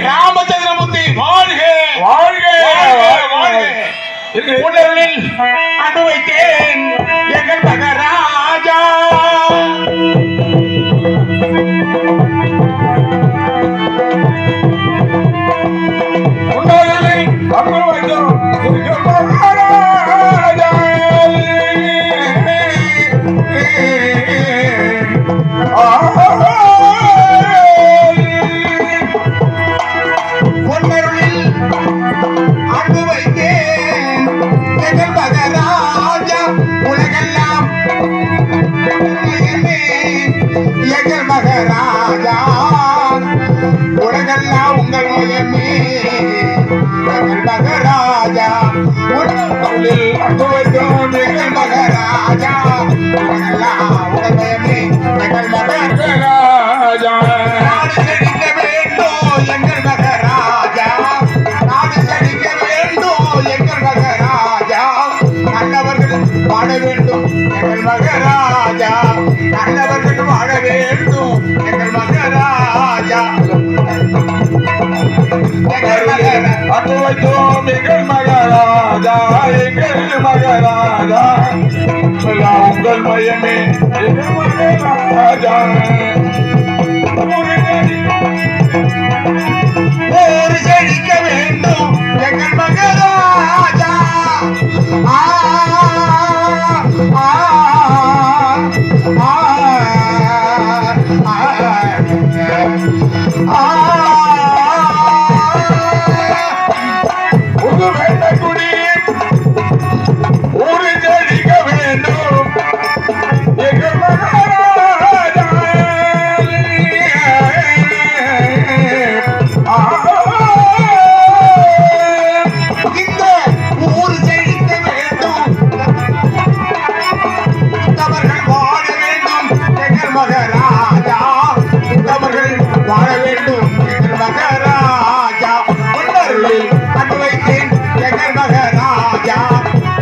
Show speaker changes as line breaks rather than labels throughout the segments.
ராமச்சந்திரமூர்த்தி வாழ்க வாழ்க வாழ்க. உடலில் அன்பு வைத்தேன் எங்கள் மகராஜா. உடலில் அன்பு வைத்தோம் எங்கள் மகராஜா. பொன்னருளில் அன்பு வைத்தேன் எங்கள் மகராஜா. உலகெல்லாம் எங்கள் மகராஜா. உலகெல்லாம் உங்கள் மயமே எங்கள் மகராஜா. உலகில் அன்பு வைத்தோம் எங்கள் மகராஜா. உலகெல்லாம் உங்கள் மயமே எங்கள் மகராஜா. நாடு செழிக்க வேண்டும் எங்கள் மகராஜா. நாடு செழிக்க வேண்டும் எங்கள் மகராஜா. நல்லவர்கள் வாழ வேண்டும் எங்கள் மகராஜா. நல்லவர்கள் வாழ வேண்டும் எங்கள் மகராஜா. அன்பு வைத்தோம் எங்கள் மகராஜா. எங்கள் மகராஜா. உங்கள் மயமே எங்கள் மகராஜா. ஊர் செழிக்க வேண்டும் எங்கள் மகராஜா. புது வெள்ளக்குடி ஊர் செழிக்க வேண்டும் எங்கள் மகராஜா. இந்த ஊர் செழிக்க வேண்டும். அவர்கள் வாழ வேண்டும் எங்கள் மகராஜா. அவர்கள் வாழ வேண்டும் எங்கள் மகராஜா. உன்னருளில் அன்பு வைத்தேன் எங்கள் மகராஜா.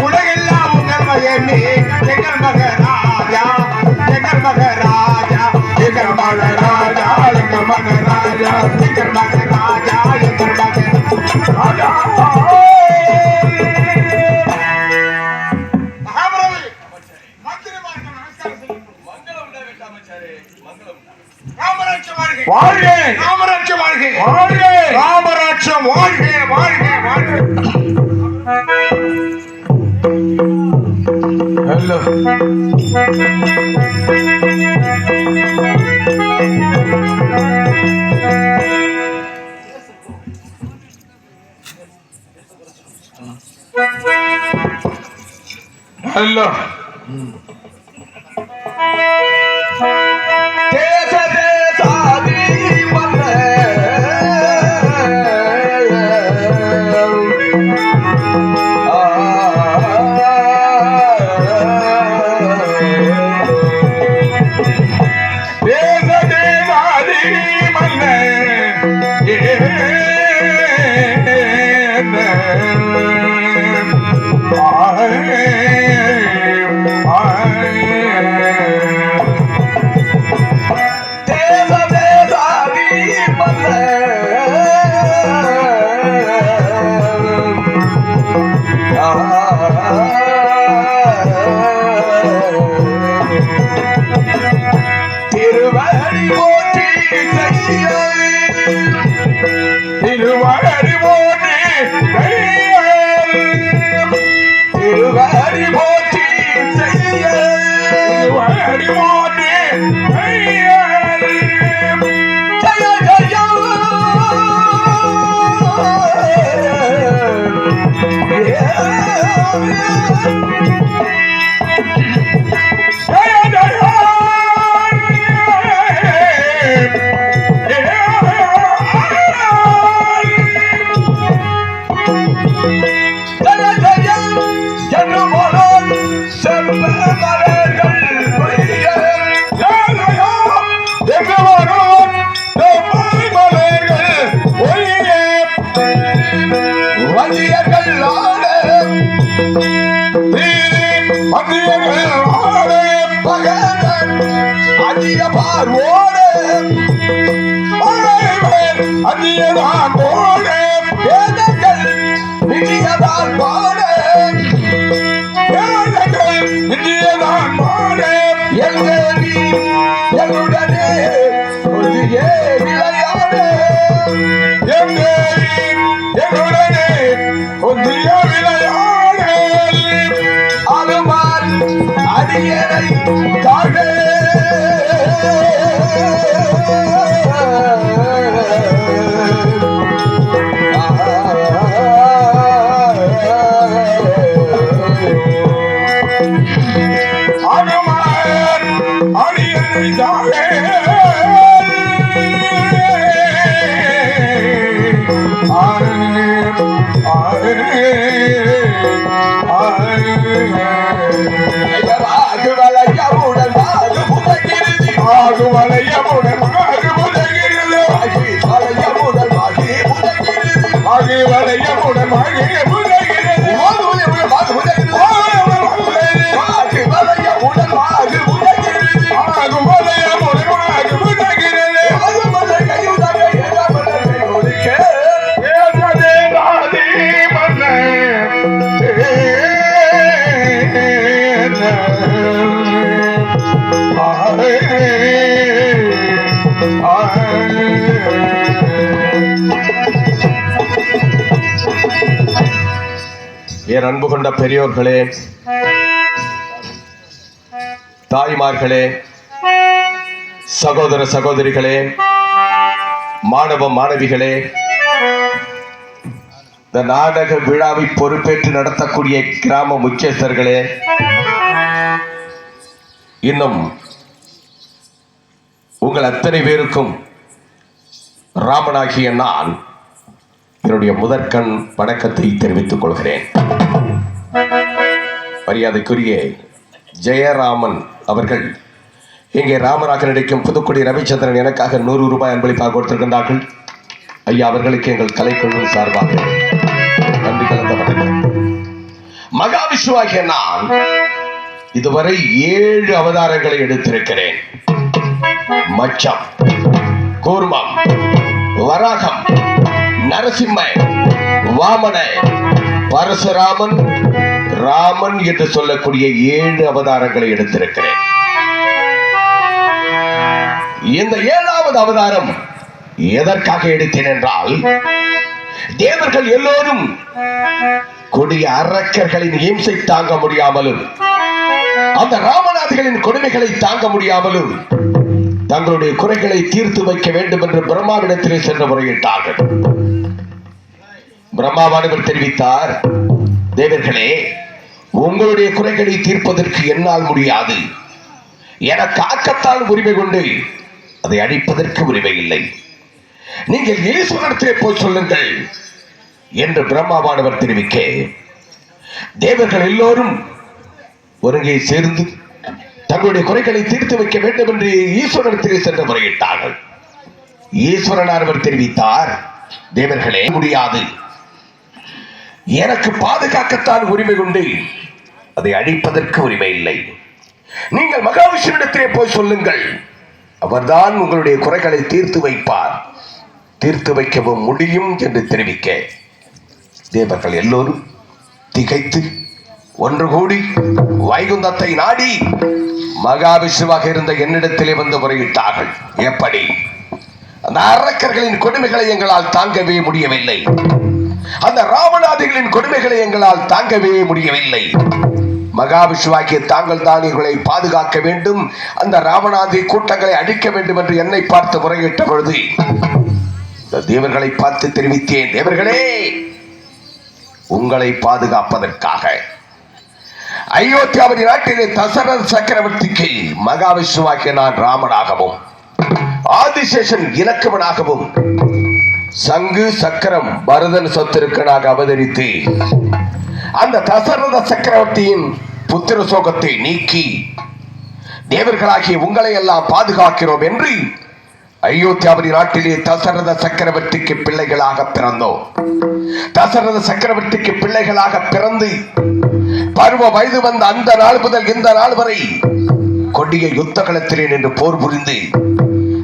உலகெல்லாம் உங்கள் மயமே எங்கள் மகராஜா. எங்கள் மகராஜா. எங்கள் மகராஜா. எங்கள் மகராஜா. எங்கள் மகராஜா. எங்கள் மகராஜா. வாழ்க ராமராஜ்யம் வாழ்க வாழ்க ராமராஜ்யம் வாழ்க வாழ்க வாழ்க. ஹலோ ஹலோ திருவடி போற்றி திருவடி போற்றி திருவடி போற்றி திருவடி போற்றி ஜய ஜய அதிக பார்வோடு அதிக போட வேதங்கள் விஜயதான் பாட வேதங்கள் விஜயதான் பாட எங்களுடனே கொள்கையே விளையாட எங்களுடனே கொள்கைய விளையாட அருமான் அடியனை காண
என் அன்பு கொண்ட பெரியோர்களே, தாய்மார்களே, சகோதர சகோதரிகளே, மாணவ மாணவிகளே, இந்த நாடக விழாவை பொறுப்பேற்று நடத்தக்கூடிய கிராம முக்கியஸ்தர்களே, இன்னும் உங்கள் அத்தனை பேருக்கும் ராமனாகிய நான் என்னுடைய முதற்கண் வணக்கத்தை தெரிவித்துக் கொள்கிறேன். மரியாதைக்குரிய ஜெயராமன் அவர்கள் இங்கே ராமராக நடிக்கும் புதுக்குடி ரவிச்சந்திரன் எனக்காக 100 ரூபாய் அன்பளிப்பாக கொடுத்திருக்கின்றார்கள். ஐயா அவர்களுக்கு எங்கள் கலைக்குழு சார்பாக நன்றி கலந்த வணக்கம். மகாவிஷ்ணுவாகிய நான் இதுவரை 7 அவதாரங்களை எடுத்திருக்கிறேன். மச்சம், கூர்மம், வராகம், நரசிம்ம, வாமன, பரசுராமன், ராமன் என்று சொல்லக்கூடிய 7 அவதாரங்களை எடுத்திருக்கிறேன். இந்த 7வது அவதாரம் எதற்காக எடுத்தேன் என்றால், தேவர்கள் எல்லோரும் கொடிய அரக்கர்களின் இம்சை தாங்க முடியாமலும் அந்த ராமநாதிகளின் கொடுமைகளை தாங்க முடியாமலும் தங்களுடைய குறைகளை தீர்த்து வைக்க வேண்டும் என்று பிரம்மாவிடத்திலே சென்று முறையிட்டார்கள். பிரம்மாவானவர் தெரிவித்தார், தேவர்களே, உங்களுடைய குறைகளை தீர்ப்பதற்கு என்னால் முடியாது. எனக்கு ஆக்கத்தான் உரிமை கொண்டு அதை அழிப்பதற்கு உரிமை இல்லை. நீங்கள் ஈஸ்வரத்திலே போய் சொல்லுங்கள் என்று பிரம்மாவானவர் தெரிவிக்க, தேவர்கள் எல்லோரும் ஒருங்கே சேர்ந்து தங்களுடைய குறைகளை தீர்த்து வைக்க வேண்டும் என்று ஈஸ்வரத்திலே சென்று முறையிட்டார்கள். ஈஸ்வரனானவர் தெரிவித்தார், தேவர்களே, முடியாது. எனக்கு பாதுகாக்கத்தான் உரிமை கொண்டு அதை அழிப்பதற்கு உரிமை இல்லை. நீங்கள் மகாவிஷ்ணுவிடத்திலே போய் சொல்லுங்கள், அவர்தான் உங்களுடைய குறைகளை தீர்த்து வைப்பார், தீர்த்து வைக்கவும் முடியும் என்று தெரிவிக்க, தேவர்கள் எல்லோரும் திகைத்து ஒன்று கூடி வைகுந்தத்தை நாடி மகாவிஷ்ணுவாக இருந்த என்னிடத்திலே வந்து முறையிட்டார்கள். எப்படி? அந்த அரக்கர்களின் கொடுமைகளை எங்களால் தாங்கவே முடியவில்லை, அந்த ராமநாதிகளின் கொடுமைகளை எங்களால் தாங்கவே முடியவில்லை. மகாவிஷ்ணுவாகிய தாங்கள் தான் எங்களை பாதுகாக்க வேண்டும், அந்த ராமநாதி கூட்டங்களை அழிக்க வேண்டும் என்று என்னை பார்த்து முறையிட்ட பொழுது இந்த தேவர்களை பார்த்து தெரிவித்தேன், தேவர்களே, உங்களை பாதுகாப்பதற்காக அயோத்தியாவின் நாட்டிலே தசரத சக்கரவர்த்திக்கு மகாவிஷ்ணுவாகிய நான் ராமனாகவும் ஆதிசேஷன் இலக்குவனாகவும் சங்கு சக்கரம் பரதன் சொத்திருக்கனாக அவதரித்து அந்த தசரத சக்கரவர்த்தியின் புத்திர சோகத்தை நீக்கி தேவர்களாகிய உங்களை எல்லாம் பாதுகாக்கிறோம் என்று அயோத்தியாவின் நாட்டிலே தசரத சக்கரவர்த்திக்கு பிள்ளைகளாக பிறந்தோம். தசரத சக்கரவர்த்திக்கு பிள்ளைகளாக பிறந்து பருவ வயது வந்த அந்த நாள் முதல் இந்த நாள் வரை கொடிய யுத்த களத்திலே நின்று போர் புரிந்து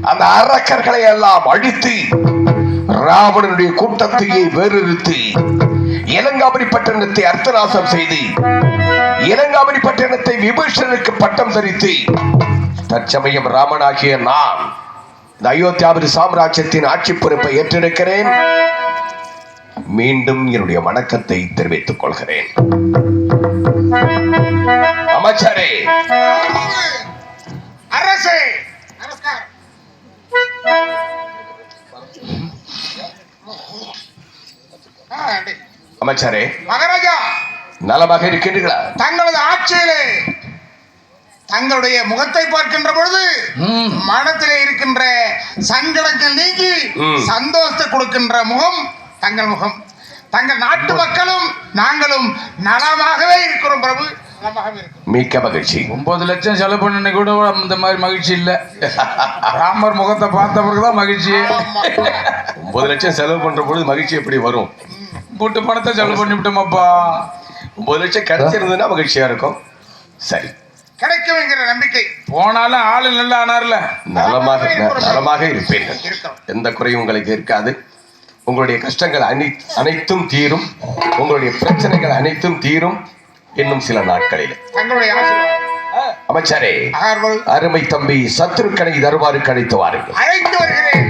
அந்த அரக்கர்களை எல்லாம் அழித்து ராவணனுடைய கூட்டத்தையே வேறறுத்து இலங்காபுரி பட்டணத்தை அர்த்தநாசம் செய்து இலங்காபுரி பட்டணத்தை விபீஷணனுக்கு பட்டம் தரித்து தற்சமயம் ராமனாகிய நான் இந்த அயோத்தியாபுரி சாம்ராஜ்யத்தின் ஆட்சி பொறுப்பை ஏற்றிருக்கிறேன். மீண்டும் என்னுடைய வணக்கத்தை தெரிவித்துக் கொள்கிறேன். அமைச்சரே,
அரசே,
அமைச்சரே,
மகாராஜா
நலமாக இருக்கின்றீர்களா?
தங்களது ஆட்சியிலே தங்களுடைய முகத்தை பார்க்கின்ற பொழுது மனத்திலே இருக்கின்ற சங்கடங்கள் நீங்கி சந்தோஷத்தை கொடுக்கின்ற முகம் தங்கள் முகம். தங்கள் நாட்டு மக்களும் நாங்களும் நலமாகவே இருக்கிறோம் பிரபு.
மிக்க மகிழ்ச்சி.
9 லட்சம் செலவு பண்ண கூட இந்த மாதிரி மகிழ்ச்சி இல்ல. ராமர் முகத்தை பார்த்த பிறகுதான் மகிழ்ச்சி.
9 லட்சம் செலவு பண்ற பொழுது மகிழ்ச்சி எப்படி வரும்?
போட்டு பணத்தை செலவு பண்ணிவிட்டோமாப்பா.
9 லட்சம் கிடைச்சிருந்ததுன்னா மகிழ்ச்சியா இருக்கும். சரி,
கிடைக்கும் என்கிற நம்பிக்கை.
போனாலும் ஆளு நல்லா ஆனார்ல.
நலமாக இருப்பீர்கள். எந்த குறையும் உங்களுக்கு இருக்காது. உங்களுடைய கஷ்டங்கள் அனைத்தும் தீரும். உங்களுடைய பிரச்சனைகள் அனைத்தும் தீரும் இன்னும் சில நாட்களில். அமைச்சரே, அருமை தம்பி சத்ருக்கனை தருவாருக்கு அழைத்து வாருங்கள்.
அழைத்து வருகிறேன்.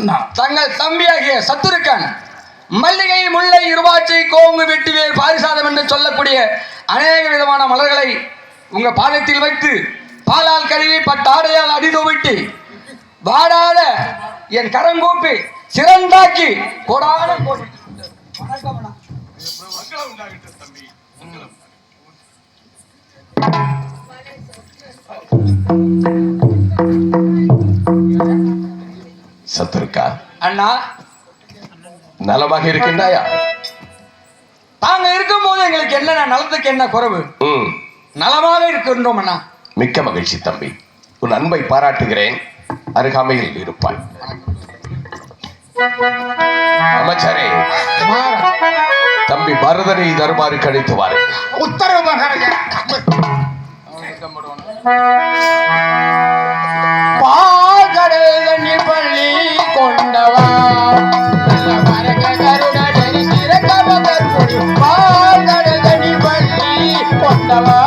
அண்ணா
தங்கள் தம்பியாகிய சத்துருக்கன் மல்லிகை, முல்லை, இருவாச்சி, கோங்கு, வெட்டிவேல், பாரிசாதம் என்று சொல்லக்கூடிய அநேக விதமான மலர்களை உங்க பாதத்தில் வைத்து பாலால் கழுவி பட்டாடையால் அடிதுவிட்டு வாடாத என் கரங்கூப்பி சிறந்தாக்கி கொடான கோடி
சத்துருக்கா,
அண்ணா
நலமாக இருக்கின்றாயா?
தாங்க இருக்கும் போது எங்களுக்கு என்ன நலத்துக்கு என்ன குறைவு? நலமாக இருக்கின்றோம் அண்ணா.
மிக்க மகிழ்ச்சி தம்பி, உன் அன்பை பாராட்டுகிறேன். அருகாமையில் இருப்பாய். அமைச்சரே, தம்பி பரதனை தருமாறு கழித்து வாருங்கள்.
உத்தரவு மகாராஜா.
பால்கடல் தண்ணி பள்ளி கொண்டவா கருடனி சிறக்கவதற் பால்கடல் தண்ணி பள்ளி கொண்டவா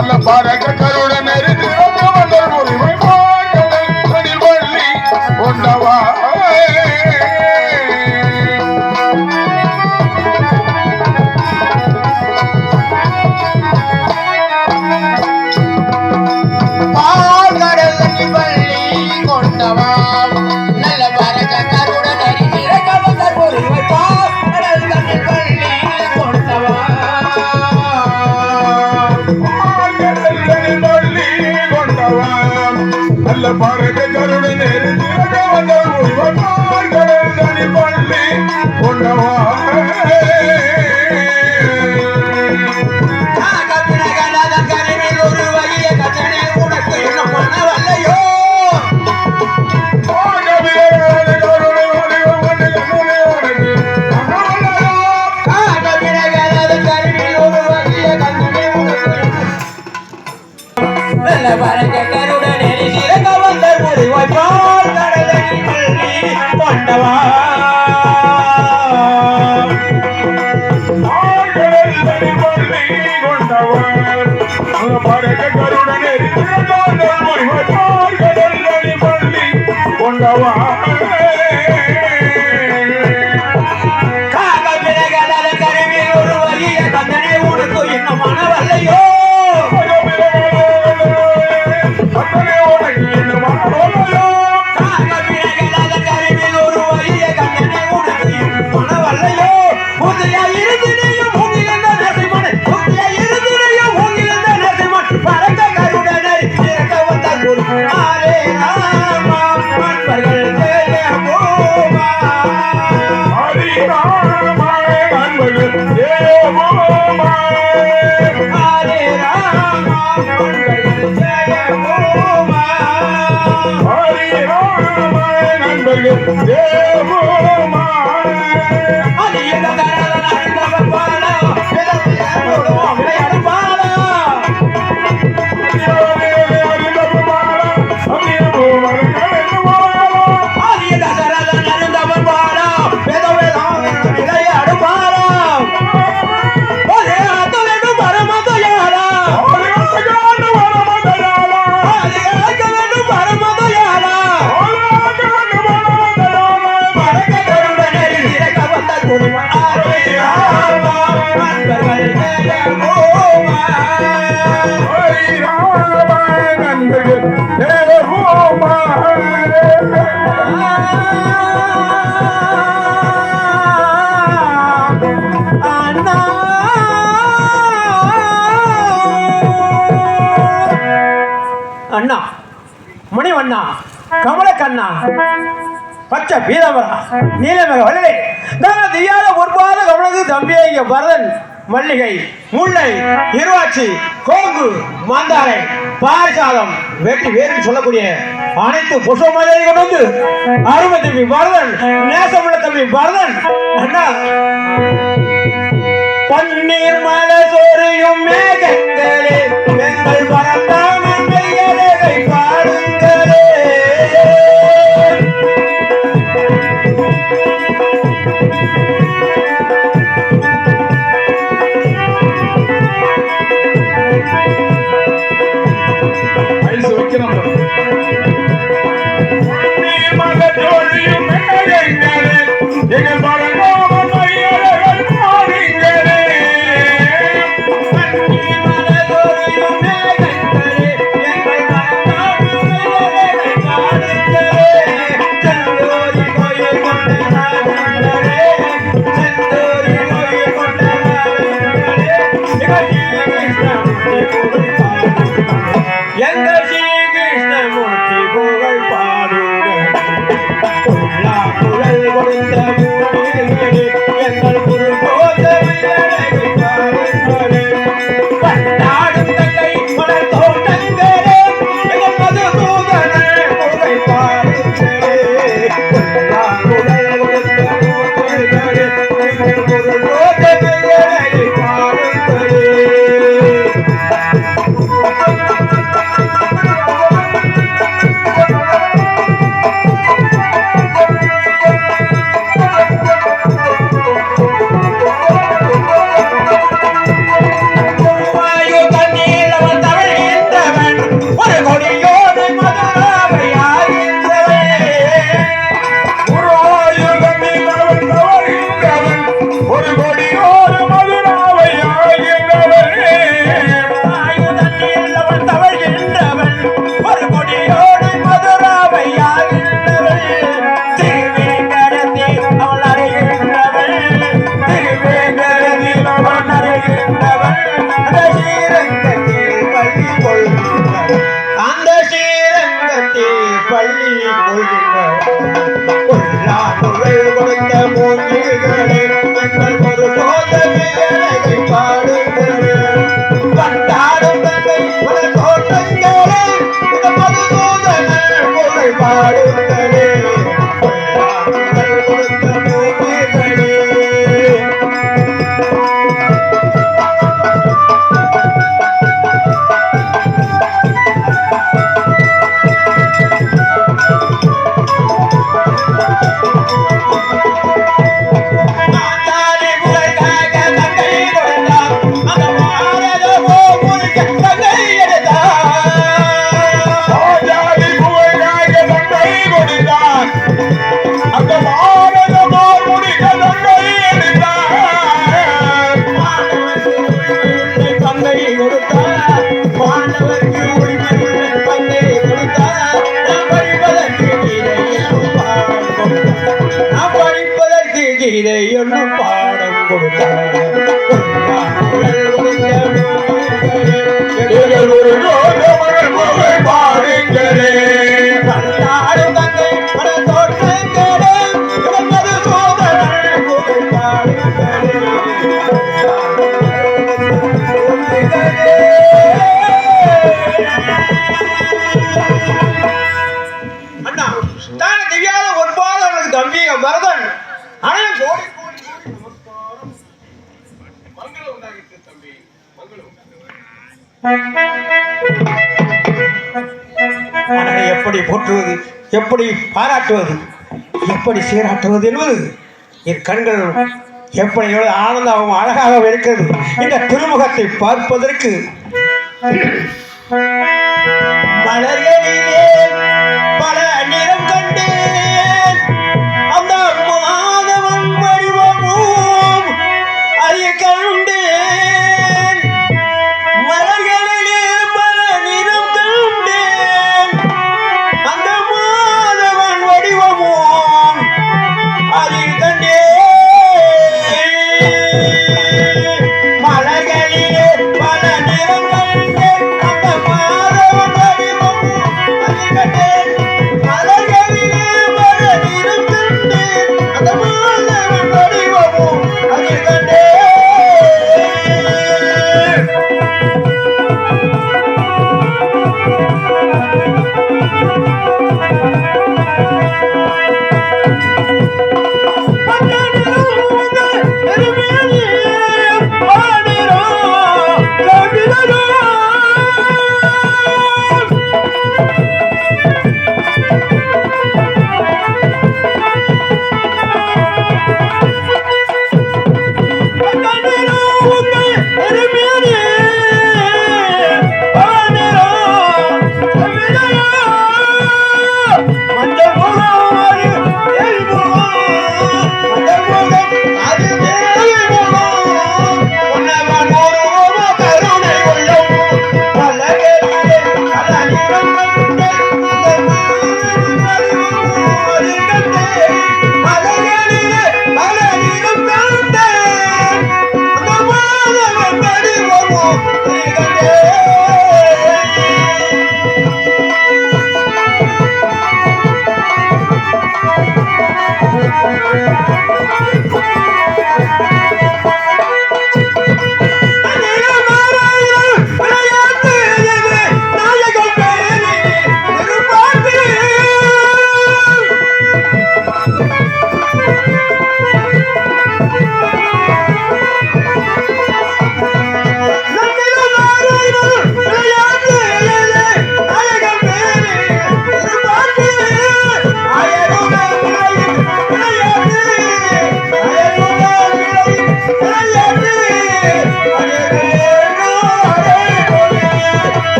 அல்ல பாரக கருடன் உரிமை பள்ளி கொண்டவா பாரக கருடன் பள்ளி கொண்டவா கொண்டவா
அண்ணா, முனிவண்ணா, கமலக்கண்ணா, பச்சை பீதாம்பரா, நீலமக வல்லலே, நான் தியான பொற்பாத கமலது தம்பியை பரதன் மல்லிகை, முல்லை, இருவாச்சி, கோங்கு, மாந்தாரை, பாரிசாதம், வெட்டி வேறு சொல்லக்கூடிய அனைத்து புஷ்பமலையை கொண்டு வந்து அருமை தம்பி பரதன், நேசமுள்ள தம்பி பரதன், அண்ணா பன்னீர் மலை சோரியும் மேகங்களே எங்கள் பரத்தான் பாடுங்களே. அவனை எப்படி போற்றுவது, எப்படி பாராட்டுவது, எப்படி சீராட்டுவது என்பது என் கண்கள் எப்படி எவ்வளவு ஆனந்தமும் அழகாக இருக்கிறது. இந்த திருமுகத்தை பார்ப்பதற்கு மலர்களிலே பல நிறம் கண்டேன், அந்த மாதவன் வடிவமும் அறிய கண்டேன். மலர்களிலே பல நிறம் கண்டேன், அந்த மாதவன் வடிவமும் அறிய கண்டேன். மலர்களிலே பல நிறம் கண்டேன், அந்த மாதவன் வடிவமும் அறிய கண்டேன். மலர்களிலே பல நிறம் கண்டேன், அந்த மாதவன் வடிவமும் அறிய கண்டேன்.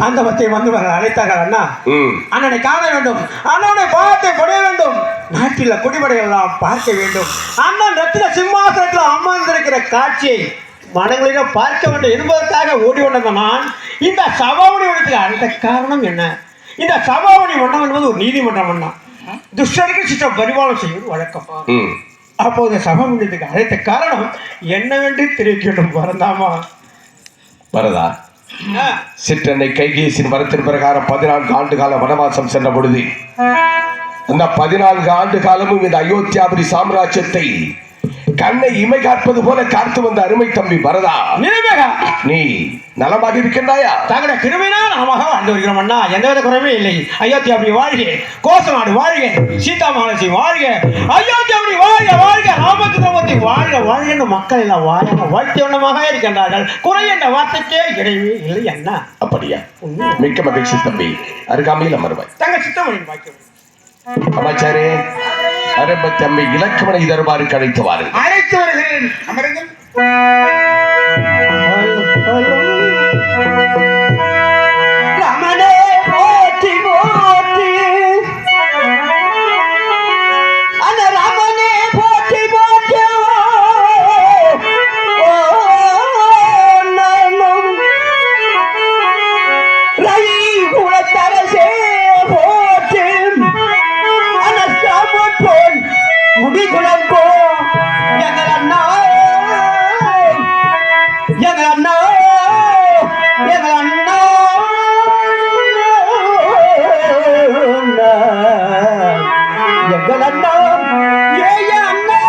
அந்த பத்தி வந்து அழைத்தார்கள் அண்ணா.
ம்.
அண்ணனை காண வேண்டும், அண்ணனை பாதத்தை படைய வேண்டும், நாட்டில் குடிபடையெல்லாம் பார்க்க வேண்டும், அண்ணன் ரத்தின சிம்மாசனத்தில் அமர்ந்திருக்கிற காட்சியை மனங்களிடம் பார்க்க வேண்டும் என்பதற்காக ஓடி வந்த நான் இந்த சபாவணி மன்றத்துக்கு அழைத்த காரணம் என்ன? இந்த சபாவணி மன்றம் என்பது ஒரு நீதிமன்றம் அண்ணா. துஷ்டருக்கு சிற்றம் பரிபாலனம் செய்வது வழக்கம்.
ம்.
அப்போது சபாமன்றத்துக்கு அழைத்த காரணம் என்னவென்று தெரிவிக்க வேண்டும் வரந்தாமா?
வரதா, சிற்றன்னை கைகேசின் வரத்தின் பிரகாரம் 14 ஆண்டு கால வனவாசம் சென்ற பொழுது அந்த 14 ஆண்டு காலமும் இந்த அயோத்தியாபுரி சாம்ராஜ்யத்தை கண்ணை இமை காப்பது போல காத்து வந்த அருமை தம்பி வரதா, நீ நலமாக இருக்கின்றாயா?
தங்களுடைய கிருமையினால் நலமாக வாழ்ந்து வருகிறோம் அண்ணா. எந்தவித குறைவே இல்லை. அயோத்தியாபுரி வாழ்க, கோசநாடு வாழ்க, சீதா மகாலட்சுமி வாழ்க, அயோத்தியாபுரி வாழ்க வாழ்க, ராமச்சந்திரமூர்த்தி வாழ்க வாழ்க மக்கள் எல்லாம் வாழ்க வாழ்த்தி வண்ணமாக இருக்கின்றார்கள். குறை என்ற வார்த்தைக்கே இடையே இல்லை அண்ணா.
அப்படியா? மிக்க மகிழ்ச்சி தம்பி. அருகாமையில் அமர்வாய்.
தங்கள் சித்தமணியின் வாக்கியம்.
அமைச்சரே, அருமை தம்பி இலக்குமணி தருமாறுக்கு அழைத்து வாருங்கள்.
அழைத்து வருகிறேன். அமருங்கள்.
ரமணே போற்றி போற்றி, அந்த ரமணே போற்றி போற்றி, ரவி குலத்தரசே போற்றி, அந்த சாமத்தோன் முடிகுலங்கோ எங்கள் அண்ணா, எங்கள் அண்ணா, எங்கள் அண்ணா, எங்கள் அண்ணா, ஏய அண்ணா.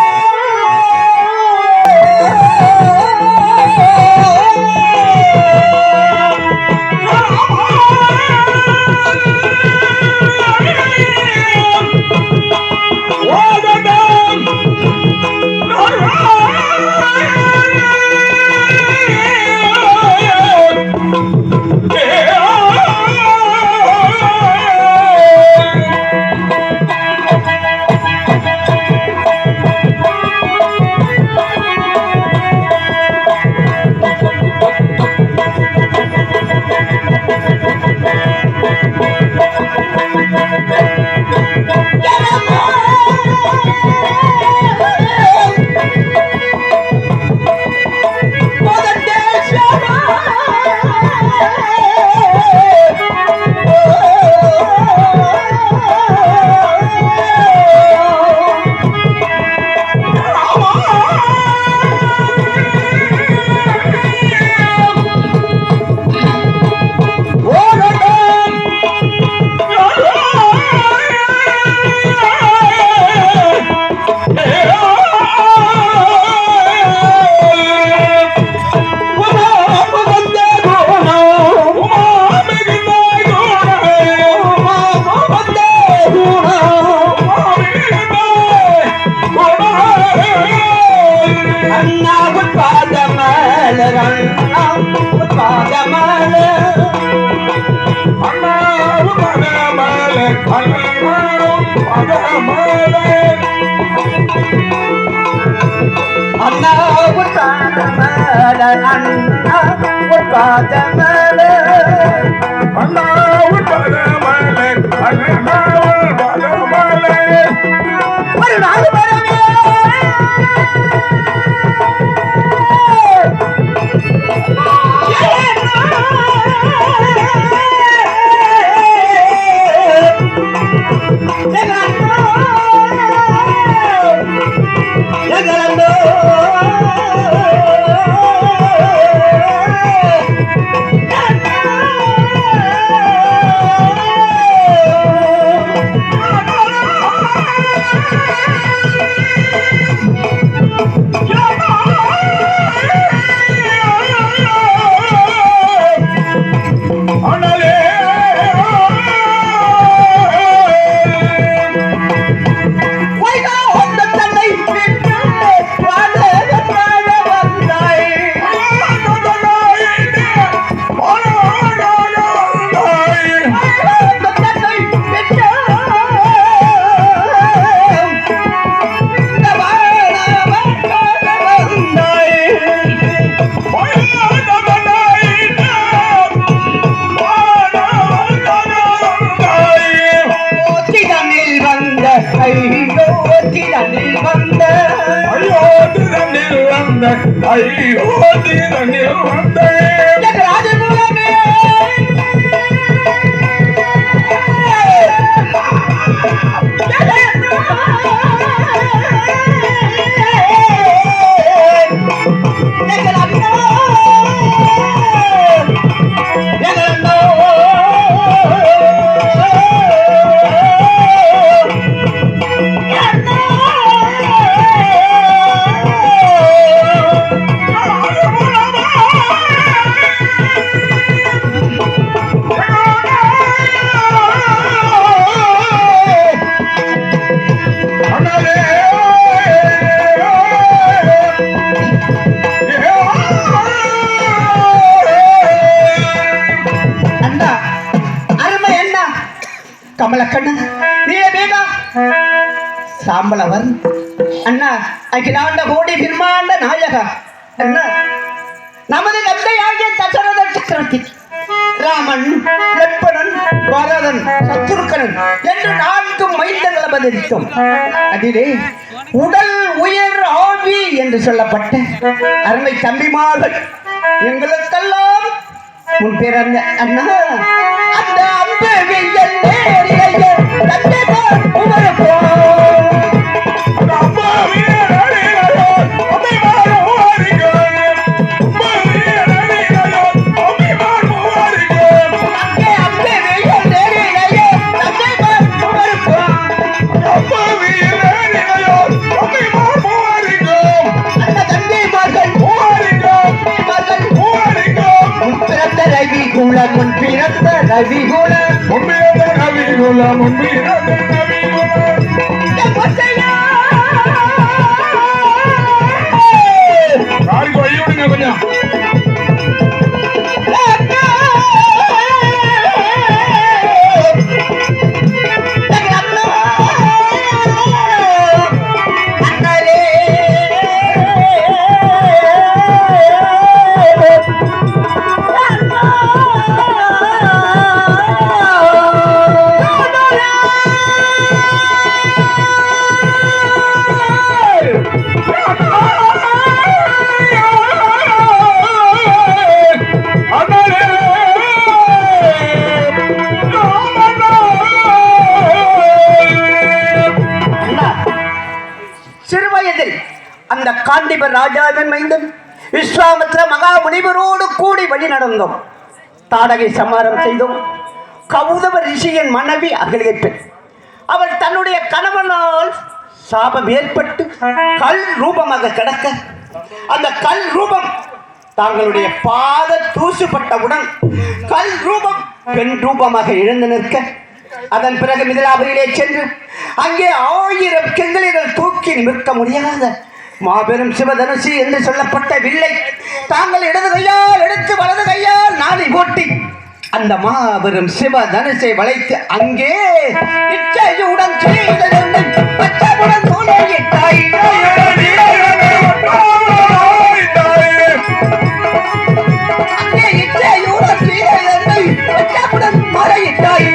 வந்த
அயோத்தி தண்ணில் வந்த அயோத்தி தண்ணில் வந்த
ராஜகுலமே கமலக்கண்ணு நீயே வேகா சாம்பளவர் அண்ணா அகிலாண்ட கோடி பிரம்மாண்ட நாயகா அண்ணா நமது தந்தையாகிய தசரத சக்கரவர்த்தி ராமன் லட்சுமணன் பரதன் சத்ருக்கனன் என்று 4 மைந்தர்கள் அவதரித்தோம். அதிலே உடல் உயிர் ஆவி என்று சொல்லப்பட்ட அருமை தம்பிமார்கள் எங்களுக்கெல்லாம் உன் பேர் அண்ணா அந்த அன்பு
கொஞ்சம் அந்த காண்டிப ராஜாவின் மைந்தன் விஸ்வாமித்திர மகா முனிவரோடு கூடி வழி நடந்தோம். தாடகை சமாரம் செய்தோம். கௌதம ரிஷியின் மனைவி அகலிய பெண். அவள் தன்னுடைய கணவனால் சாபம் ஏற்பட்டு கல் ரூபமாக கிடக்க அந்த கல் ரூபம் தாங்களுடைய பாத தூசுப்பட்டவுடன் கல் ரூபம் பெண் ரூபமாக எழுந்து நிற்க அதன் பிறகு மிதிலாபுரியிலே சென்று அங்கே 1000 கெங்கலிகள் தூக்கி நிமிர்க்க முடியாத மாபெரும் சிவதனுசி என்று சொல்லப்பட்ட வில்லை தாங்கள் இடது கையால் எடுத்து வலது கையால் நாடி போட்டி அந்த மாபெரும் சிவதனுசை வளைத்து அங்கே இச்சையுடன் பச்சையுடன் தோலையிட்டாய் அங்கே இச்சையுடன் பச்சையுடன் மலையிட்டாய்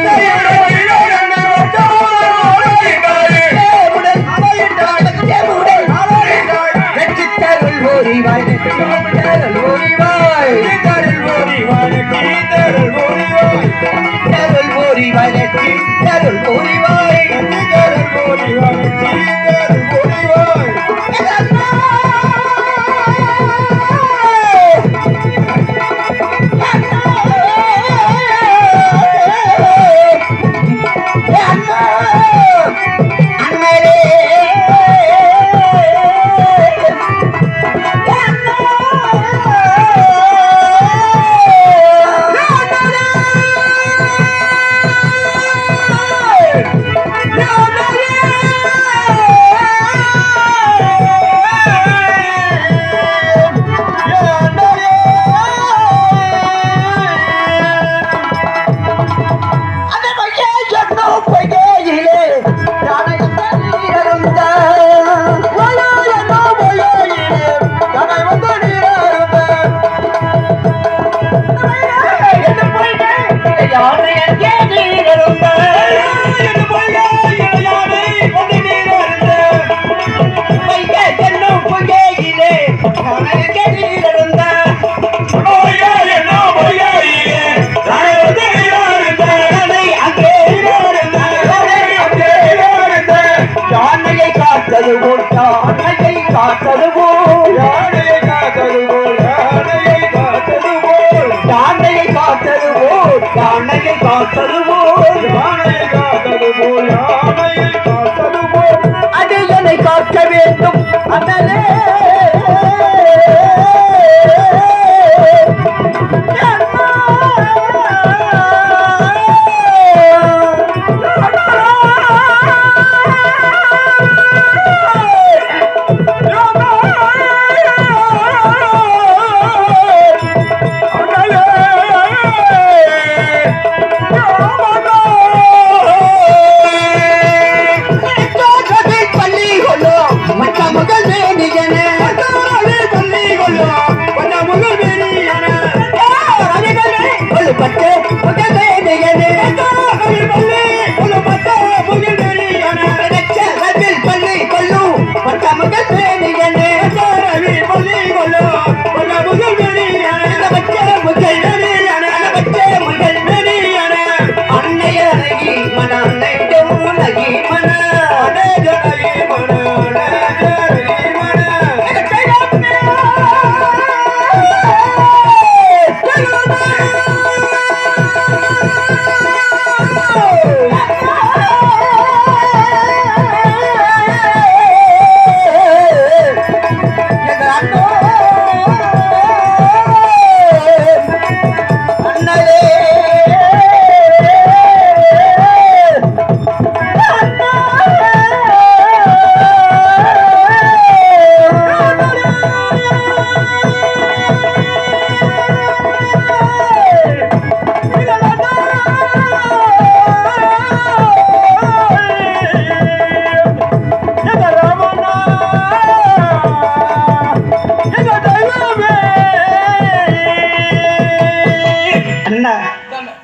யானையை காத்தது போல் யானையை காத்தது போல் யானையை காத்தது போல் யானையை காத்தது போல் யானையை காத்தது போல் யானையை காத்தது போல் யானையை காத்தது போல் அது என்னை காக்க வேண்டும் அதனே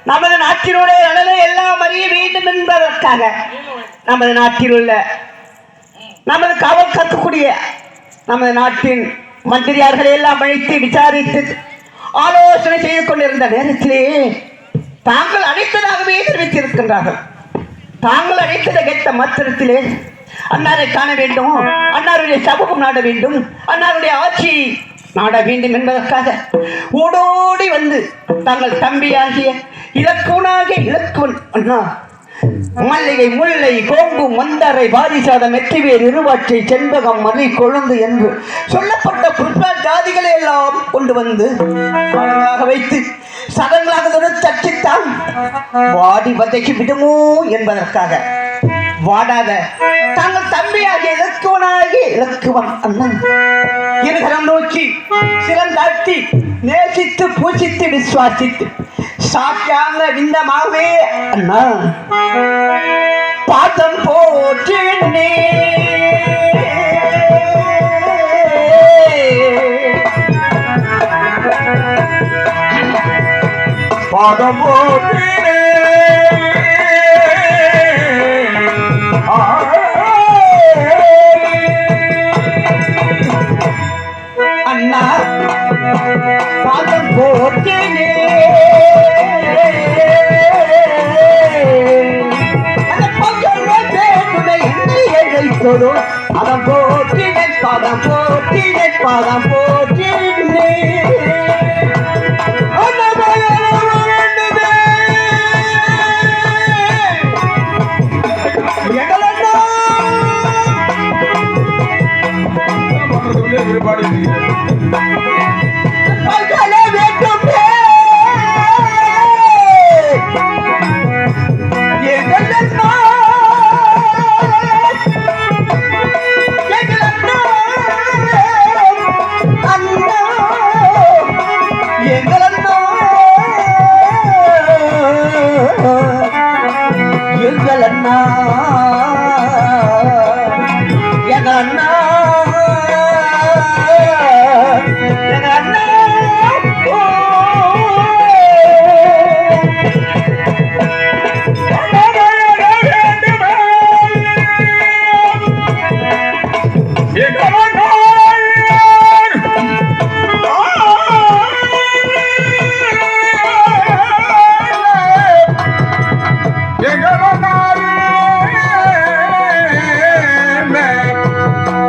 நமது நாட்டினுடைய நலனை எல்லாம் அறிய வேண்டும் என்பதற்காக நமது நாட்டில் உள்ள நமது காவல் காக்கக்கூடிய நமது நாட்டின் மந்திரியார்களை எல்லாம் அழைத்து விசாரித்து ஆலோசனை செய்து கொண்டிருந்த நேரத்திலே தாங்கள் அழைத்ததாகவே தெரிவித்திருக்கின்றார்கள். தாங்கள் அழைத்ததை கேட்ட மாத்திரத்திலே அன்னாரை காண வேண்டும், அன்னாருடைய சமூகம் நாட வேண்டும், அன்னாருடைய ஆட்சி நாட வேண்டும் என்பதற்காக ஓடோடி வந்து தங்கள் தம்பியாகிய இலக்குவனாகிய இலக்குவன் அண்ணா மல்லிகை முல்லை கோம்பு மந்தரை பாரிசாதம் வெற்றிவேர் இருவாற்றை செண்பகம் மலை கொழுந்து என்று சொல்லப்பட்ட புஷ்ப ஜாதிகளை எல்லாம் கொண்டு வந்து வைத்து சடங்களாக தச்சித்தான் வாடி வதைக்கு விடுமோ என்பதற்காக வாடாத தாங்கள் தம்பியாகிய இலக்குவனாகிய இலக்குவன் அண்ணன் இருகரம் நோக்கி சிறந்தாட்டி நேசித்து பூசித்து விசுவாசித்து சாப்பியாங்க விந்தமாகவே அண்ணா பாதம் போற்றி பாதம் போற்றி அண்ணா பாதம் போற்றினே அதம் போற்றினே பாதம் போற்றினே பாதம் போற்றினே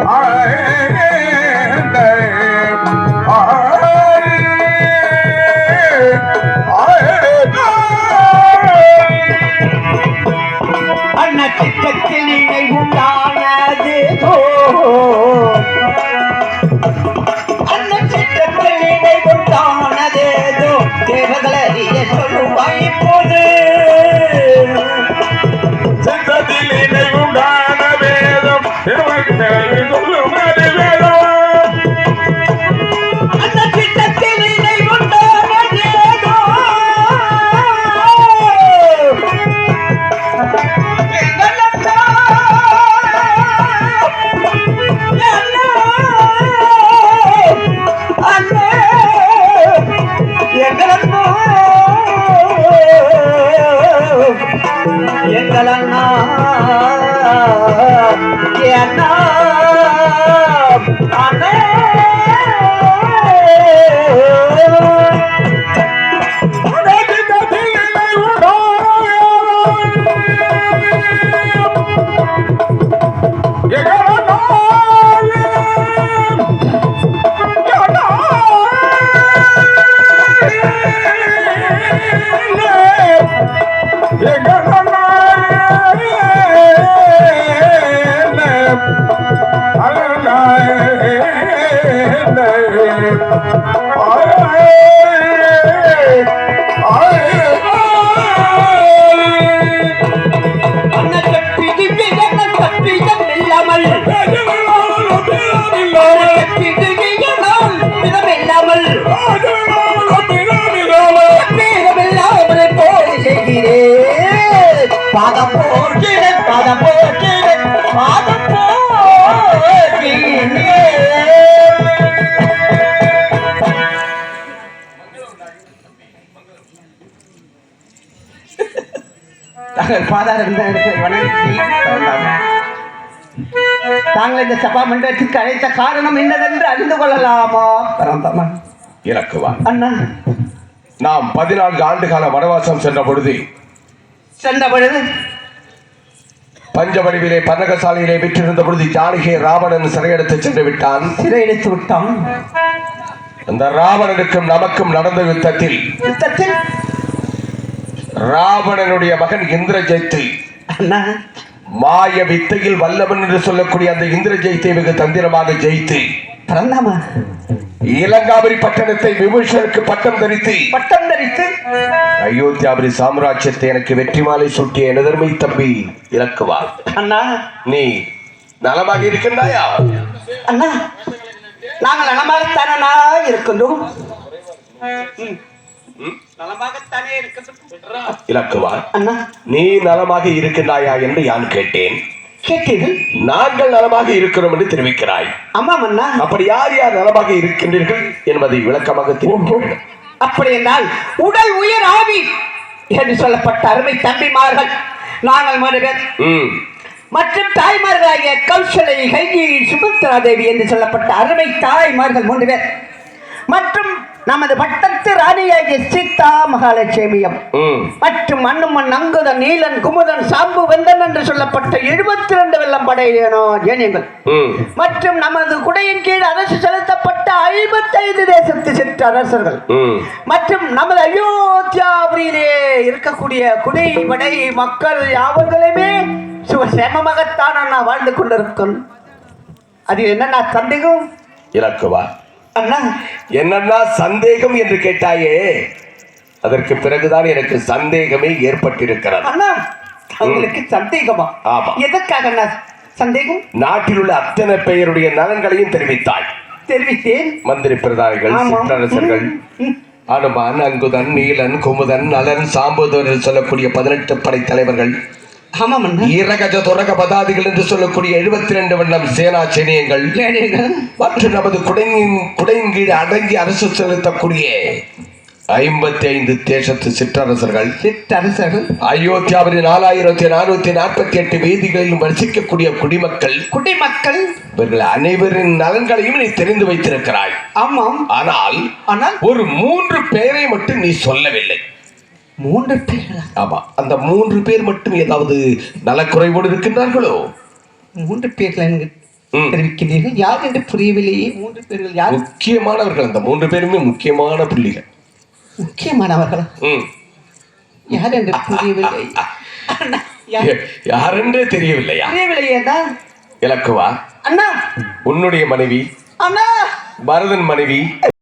All right.
பாதம் போகிறேன் பாதம் போகிறேன் பாதம் போகிறேன். தாங்கள் இந்த சபா மன்றத்துக்கு அழைத்த காரணம் என்னதென்று அறிந்து கொள்ளலாமா?
இலக்குவா,
அண்ணா,
நாம் 14 ஆண்டு கால வனவாசம் சென்ற பொழுது பஞ்சவடிவிலே பன்னகசாலையிலே விற்றிருந்த பொழுது ஜானகியை ராவணன் சிறையெடுத்து சென்று விட்டான்.
சிறையெடுத்து விட்டான்.
அந்த ராவணனுக்கும் நமக்கும் நடந்த யுத்தத்தில் ராவணனுடைய மகன் இந்திரஜித்து
அண்ணா
மாய வித்தையில் வல்லவன் என்று சொல்லக்கூடிய அந்த இந்திரஜித்தை வெகு தந்திரமாக ஜெயித்து இலங்காபுரி பட்டணத்தை விபூஷனுக்கு பட்டம் தரித்து அயோத்தியாபுரி சாம்ராஜ்யத்தை எனக்கு வெற்றி மாலை சூட்டிய எனதர்மை தம்பி இலக்குவா,
அண்ணா,
நீ நலமாக இருக்கின்றாயா?
அண்ணா, நாங்கள் நலமாகத்தானா இருக்கின்றோம்.
இலக்குவா,
அண்ணா,
நீ நலமாக இருக்கின்றாயா என்று யான் கேட்டேன்.
கேட்டீர்கள்?
நாங்கள் நலமாக இருக்கிறோம் என்று தெரிவிக்கிறாய்.
ஆமாம் அண்ணா.
அப்படி யார் யார் நலமாக இருக்கின்றீர்கள் என்பதை விளக்கமாக தெரிவிக்கிறேன்.
அப்படி என்றால் உடல் உயிர் ஆவி என்று சொல்லப்பட்ட அருமை தம்பிமார்கள் நாங்கள் 3 பேர் மற்றும் தாய்மார்களாகிய கௌசலை, கைகி, சுபத்ரா தேவி என்று சொல்லப்பட்ட அருமை தாய்மார்கள் 3 பேர் மற்றும் நமது பட்டத்து ராணியாகிய சீதா மகாலட்சுமியம் மற்றும் மண்ணுமன் அங்குதன் நீலன் குமுதன் சாம்பு வெந்தன் என்று சொல்லப்பட்ட 72 வெள்ளம் படையினர் மற்றும் நமது குடையின் கீழ் அரசு செலுத்தப்பட்ட 55 தேசத்து சிற்றரசர்கள் மற்றும் நமது அயோத்தியாபுரியிலே இருக்கக்கூடிய குடை படை மக்கள் யாவர்களுமே சுகசேமமாகத்தான் நான் வாழ்ந்து கொண்டிருக்கோம். அது என்னன்னா சந்தேகம்
இலக்குவா,
அண்ணா,
என்னன்னா சந்தேகம் என்று கேட்டாயே, அதற்கு பிறகுதான் எனக்கு சந்தேகமே ஏற்பட்டிருக்கிறது.
அண்ணா, உங்களுக்கு சந்தேகமா?
ஆமா.
எதற்காக அண்ணா சந்தேகம்?
நாட்டில் உள்ள அத்தனை பெயருடைய நலன்களையும் தெரிவித்தாய்.
தெரிவித்தேன்.
மந்திரி பிரதானிகள், சிற்றரசர்கள், அனுமான், அங்குதன், நீலன், குமுதன், நலன், சாம்புதன் சொல்லக்கூடிய 18 படை தலைவர்கள், ஈரகஜ துரக பதாதிகள் என்று சொல்லக்கூடிய 72 வண்ணம் சேனா சேனியங்கள் மற்றும் நமது குடையின் கீழ் அடங்கி அரசு செலுத்தக்கூடிய 55 தேசத்து சிற்றரசர்கள், அயோத்தியாவின் 4448 வீதிகளிலும் வசிக்கக்கூடிய குடிமக்கள் இவர்கள் அனைவரின் நலன்களையும் நீ தெரிந்து வைத்திருக்கிறாய்.
ஆமாம்.
ஆனால் ஒரு 3 பேரை மட்டும் நீ சொல்லவில்லை.
3 பேர்?
ஆமா. அந்த 3 பேர் மட்டும் ஏதாவது நலக்குறைவோடு இருக்கின்றார்களோ?
3 பேர்கள் தெரிவிக்கிறீர்கள். யார் என்று புரியவில்லையே. 3 பேர்கள் யார்?
முக்கியமானவர்கள். அந்த 3 பேருமே முக்கியமான புள்ளிகள்.
முக்கியமானவர்கள் யார் என்று புரியவில்லை.
யாரென்றே தெரியவில்லையா?
தெரியவில்லையா?
இலக்குவா,
அண்ணா,
உன்னுடைய மனைவி,
அண்ணா,
பரதன் மனைவி